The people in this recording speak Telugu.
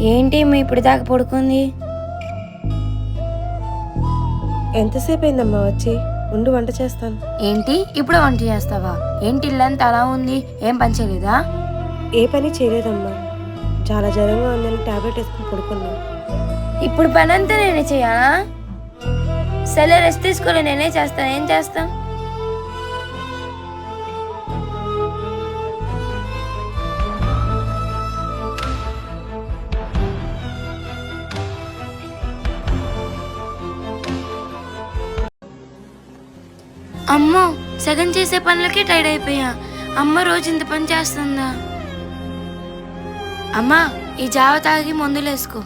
ఏంటి మీ ఇప్పుడు దాకా పడుకుంది? ఎంతసేపు అయిందమ్మా వచ్చి? ఉండు, వంట చేస్తాను. ఏంటి ఇప్పుడు వంట చేస్తావా? ఏంటి ఇల్లంతా అలా ఉంది, ఏం పని చేయలేదా? ఏ పని చేయలేదమ్మా, చాలా జ్వరంగా ఉందని టాబ్లెట్ వేసుకుని పడుకున్నాను. ఇప్పుడు పని అంతా నేనే చేయాలా? సరే రెస్ట్ తీసుకొని నేనే చేస్తాను. ఏం చేస్తా? అమ్మో, సగం చేసే పనులకే టైర్డ్ అయిపోయా. అమ్మ రోజు ఇంత పని చేస్తుందా? అమ్మా, ఈ జావ తాగి మందులేసుకో.